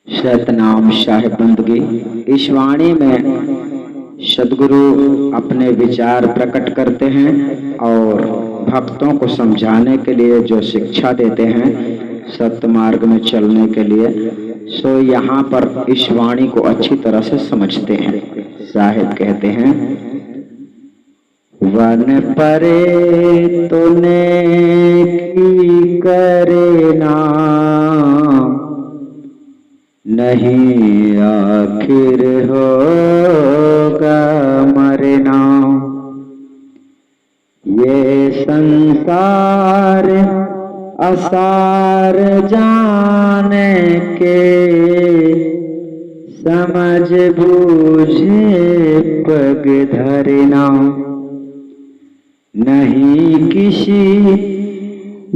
सतनाम साहिब बंदगी। इस वाणी में सदगुरु अपने विचार प्रकट करते हैं और भक्तों को समझाने के लिए जो शिक्षा देते हैं सत्य मार्ग में चलने के लिए, सो यहाँ पर इस वाणी को अच्छी तरह से समझते हैं। साहिब कहते हैं, वन परे तो नेकी करे ना, नहीं आखिर होगा मरना। ये संसार असार जाने के, समझ बूझे पग धरना। नहीं किसी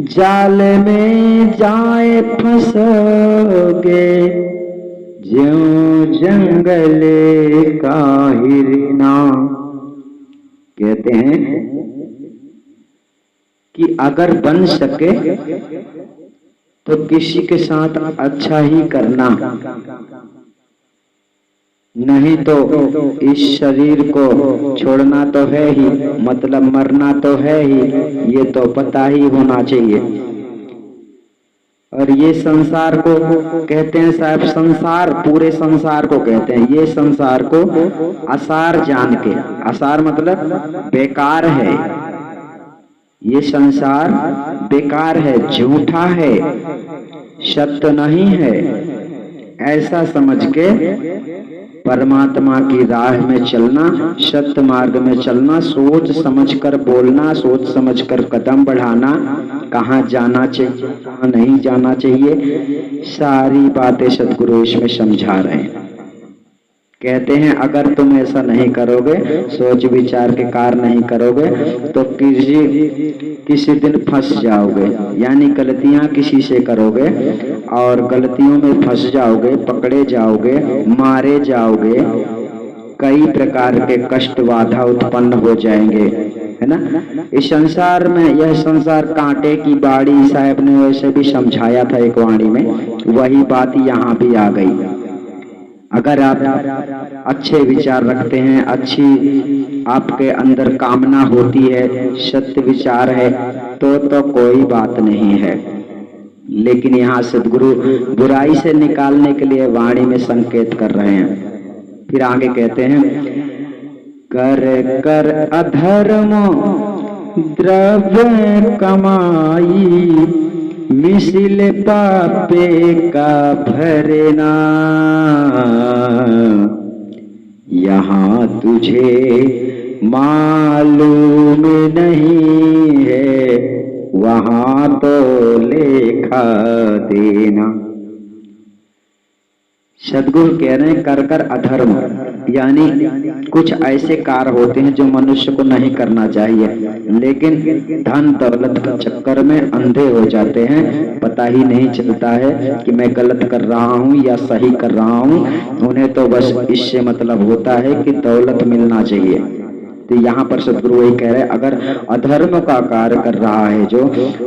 जाल में जाए फंसोगे, ज्यों जंगल का हिरना। कहते हैं कि अगर बन सके तो किसी के साथ अच्छा ही करना, नहीं तो इस शरीर को छोड़ना तो है ही, मतलब मरना तो है ही, ये तो पता ही होना चाहिए। और ये संसार को कहते हैं साहब, संसार पूरे संसार को कहते हैं, ये संसार को असार जान के, असार मतलब बेकार है, ये संसार बेकार है, झूठा है, सत्य नहीं है, ऐसा समझ के परमात्मा की राह में चलना, सत्य मार्ग में चलना, सोच समझकर बोलना, सोच समझकर कदम बढ़ाना, कहाँ जाना चाहिए कहाँ नहीं जाना चाहिए, सारी बातें सदगुरु इसमें समझा रहे हैं। कहते हैं अगर तुम ऐसा नहीं करोगे, सोच विचार के कार्य नहीं करोगे, तो किसी दिन फंस जाओगे, यानी गलतियां किसी से करोगे और गलतियों में फंस जाओगे, पकड़े जाओगे, मारे जाओगे, कई प्रकार के कष्ट बाधा उत्पन्न हो जाएंगे, है ना। इस संसार में, यह संसार कांटे की बाड़ी, साहब ने वैसे भी समझाया था एक वाणी में, वही बात यहाँ भी आ गई। अगर आप अच्छे विचार रखते हैं, अच्छी आपके अंदर कामना होती है, सत्य विचार है, तो कोई बात नहीं है। लेकिन यहाँ सदगुरु बुराई से निकालने के लिए वाणी में संकेत कर रहे हैं। फिर आगे कहते हैं, कर कर अधर्म द्रव्य कमाई, मिसिल पापे का भरना। यहाँ तुझे मालूम नहीं है, वहाँ तो लेखा देना। सदगुरु कह रहे हैं कर कर अधर्म, यानी कुछ ऐसे कार्य होते हैं जो मनुष्य को नहीं करना चाहिए, लेकिन धन दौलत के चक्कर में अंधे हो जाते हैं, पता ही नहीं चलता है कि मैं गलत कर रहा हूँ या सही कर रहा हूँ। उन्हें तो बस इससे मतलब होता है कि दौलत मिलना चाहिए। तो यहाँ पर सदगुरु वही कह रहे हैं, अगर अधर्म का कार्य कर रहा है, जो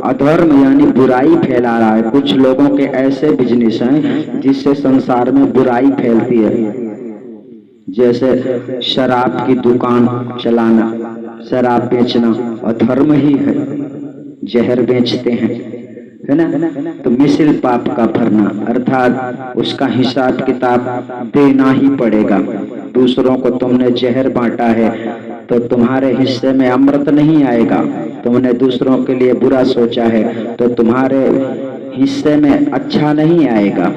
अधर्म यानी बुराई फैला रहा है, कुछ लोगों के ऐसे बिजनेस हैं जिससे संसार में बुराई फैलती है, जैसे शराब की दुकान चलाना, शराब बेचना अधर्म ही है, जहर बेचते हैं, है ना। तो मिसिल पाप का भरना, अर्थात उसका हिसाब किताब देना ही पड़ेगा। दूसरों को तुमने जहर बांटा है तो तुम्हारे हिस्से में अमृत नहीं आएगा, तुमने दूसरों के लिए बुरा सोचा है तो तुम्हारे हिस्से में अच्छा नहीं आएगा,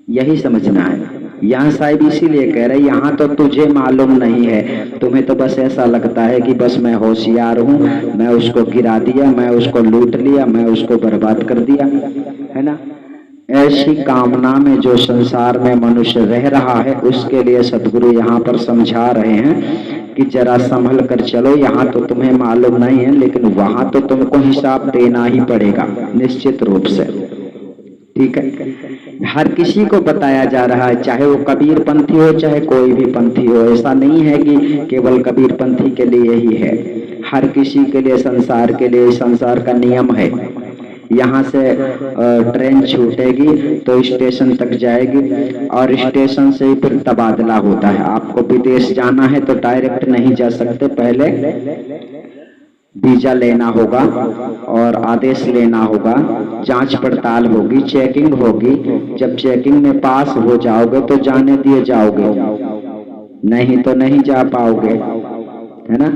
यही समझना है। यहाँ साहिब इसीलिए कह रहे, यहाँ तो तुझे मालूम नहीं है, तुम्हें तो बस ऐसा लगता है कि बस मैं होशियार हूँ, मैं उसको गिरा दिया, मैं उसको लूट लिया, मैं उसको बर्बाद कर दिया, है ना। ऐसी कामना में जो संसार में मनुष्य रह रहा है, उसके लिए सदगुरु यहाँ पर समझा रहे हैं कि जरा संभल कर चलो, यहाँ तो तुम्हें मालूम नहीं है, लेकिन वहां तो तुमको हिसाब देना ही पड़ेगा निश्चित रूप से, ठीक है। हर किसी को बताया जा रहा है, चाहे वो कबीर पंथी हो चाहे कोई भी पंथी हो, ऐसा नहीं है कि केवल कबीर पंथी के लिए ही है, हर किसी के लिए, संसार के लिए, संसार का नियम है। यहाँ से ट्रेन छूटेगी तो स्टेशन तक जाएगी और स्टेशन से ही फिर तबादला होता है। आपको विदेश जाना है तो डायरेक्ट नहीं जा सकते, पहले वीजा लेना होगा और आदेश लेना होगा, जांच पड़ताल होगी, चेकिंग होगी। जब चेकिंग में पास हो जाओगे तो जाने दिए जाओगे, नहीं तो नहीं जा पाओगे, है ना।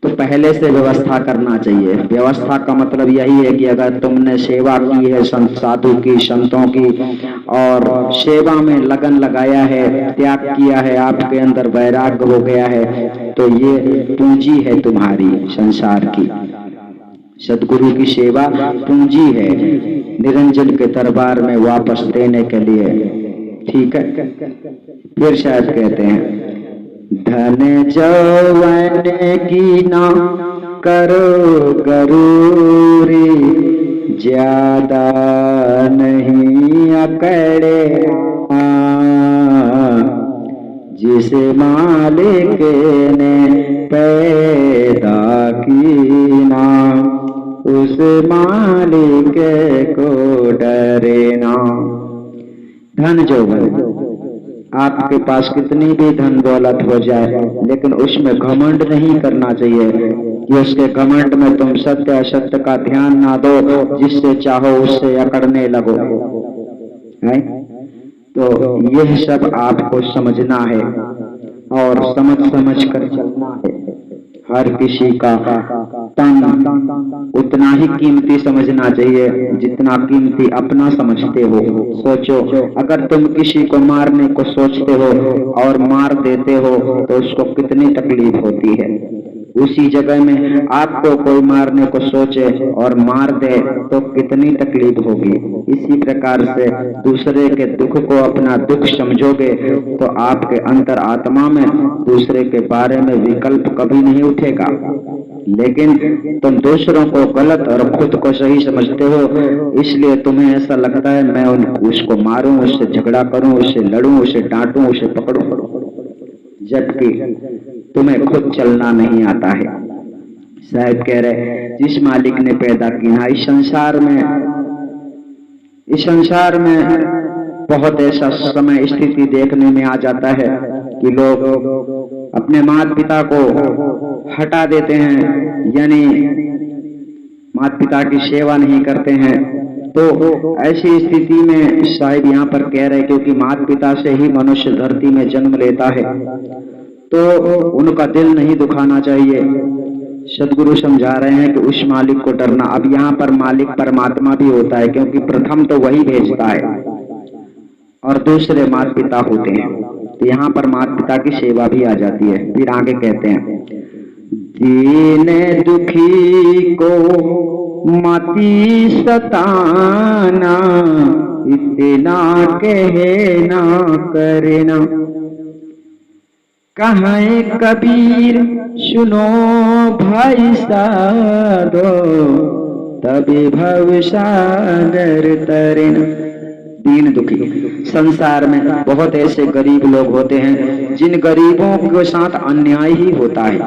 तो पहले से व्यवस्था करना चाहिए। व्यवस्था का मतलब यही है कि अगर तुमने सेवा की है साधु की, संतों की, और सेवा में लगन लगाया है, त्याग किया है, आपके अंदर वैराग्य हो गया है, तो ये पूंजी है तुम्हारी संसार की। सदगुरु की सेवा पूंजी है निरंजन के दरबार में वापस देने के लिए। ठीक है। फिर शायद कहते हैं, धन जौवन की ना करो गरूरी, ज्यादा नहीं अकड़े, जिस मालिक ने पैदा की ना, उस मालिक को डरे ना। धन जौवन, आपके पास कितनी भी धन दौलत हो जाए, लेकिन उसमें घमंड नहीं करना चाहिए कि उसके घमंड में तुम सत्य असत्य का ध्यान ना दो, जिससे चाहो उससे अकड़ने लगो, है? तो यह सब आपको समझना है और समझ कर चलना है। हर किसी का तन उतना ही कीमती समझना चाहिए जितना कीमती अपना समझते हो। सोचो, अगर तुम किसी को मारने को सोचते हो और मार देते हो तो उसको कितनी तकलीफ होती है। उसी जगह में आपको कोई मारने को सोचे और मार दे तो कितनी तकलीफ होगी। इसी प्रकार से दूसरे के दुख को अपना दुख समझोगे तो आपके अंतर आत्मा में दूसरे के बारे में विकल्प कभी नहीं उठेगा। लेकिन तुम दूसरों को गलत और खुद को सही समझते हो, इसलिए तुम्हें ऐसा लगता है मैं उसको मारूं, उससे झगड़ा करूं, उससे लड़ूं, उसे डांटूं, उसे पकड़ूं, जबकि तुम्हें खुद चलना नहीं आता है। साहब कह रहे, जिस मालिक ने पैदा किया, इस संसार में बहुत ऐसा समय स्थिति देखने में आ जाता है कि लोग अपने माता पिता को हटा देते हैं, यानी माता पिता की सेवा नहीं करते हैं। तो ऐसी स्थिति में साहिब यहाँ पर कह रहे, क्योंकि माता पिता से ही मनुष्य धरती में जन्म लेता है, तो उनका दिल नहीं दुखाना चाहिए। सदगुरु समझा रहे हैं कि उस मालिक को डरना। अब यहाँ पर मालिक परमात्मा भी होता है, क्योंकि प्रथम तो वही भेजता है और दूसरे माता पिता होते हैं, तो यहाँ पर माता पिता की सेवा भी आ जाती है। फिर आगे कहते हैं, दीन दुखी को मति सताना, इतना कहना करना, कहे कबीर सुनो भाई साधो, तभी भव सागर तरना। दीन दुखी, संसार में बहुत ऐसे गरीब लोग होते हैं जिन गरीबों के साथ अन्याय ही होता है।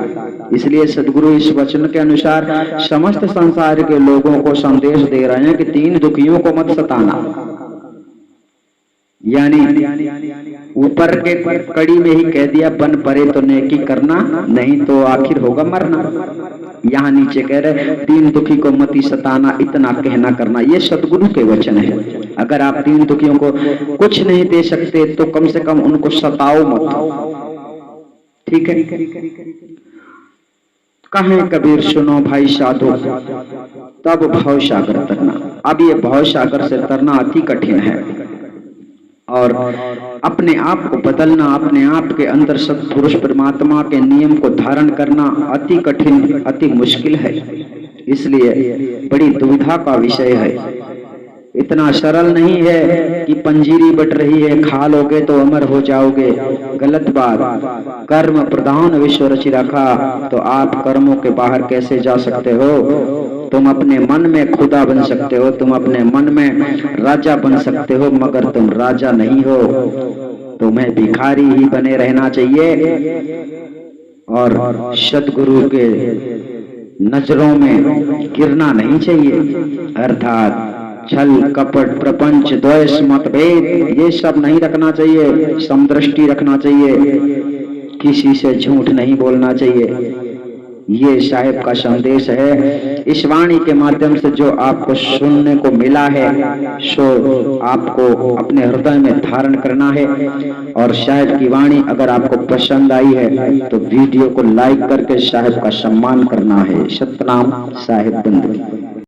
इसलिए सदगुरु इस वचन के अनुसार समस्त संसार के लोगों को संदेश दे रहे हैं कि दीन दुखियों को मत सताना, यानी ऊपर के कड़ी में ही कह दिया, बन परे तो नेकी करना, नहीं तो आखिर होगा मरना। यहाँ नीचे कह रहे, दीन दुखी को मति सताना, इतना कहना करना। ये सदगुरु के वचन है। अगर आप दीन दुखियों को कुछ नहीं दे सकते तो कम से कम उनको सताओ मत। ठीक है। कहे कबीर सुनो भाई साधो, तब भव सागर तरना। अब ये भव सागर से तरना अति कठिन है और अपने आप को बदलना, अपने आप के अंदर सत्पुरुष परमात्मा के नियम को धारण करना अति कठिन, अति मुश्किल है। इसलिए बड़ी दुविधा का विषय है। इतना सरल नहीं है कि पंजीरी बट रही है, खा लोगे तो अमर हो जाओगे। गलत बात। कर्म प्रधान विश्व रच रखा, तो आप कर्मों के बाहर कैसे जा सकते हो? तुम अपने मन में खुदा बन सकते हो, तुम अपने मन में राजा बन सकते हो, मगर तुम राजा नहीं हो। तुम्हें भिखारी ही बने रहना चाहिए और सद्गुरु के नजरों में गिरना नहीं चाहिए, अर्थात छल कपट प्रपंच द्वेष मतभेद ये सब नहीं रखना चाहिए, समदृष्टि रखना चाहिए, किसी से झूठ नहीं बोलना चाहिए। ये साहिब का संदेश है। इस वाणी के माध्यम से जो आपको सुनने को मिला है सो आपको अपने हृदय में धारण करना है। और साहिब की वाणी अगर आपको पसंद आई है तो वीडियो को लाइक करके साहिब का सम्मान करना है। सतनाम साहिब बंदगी।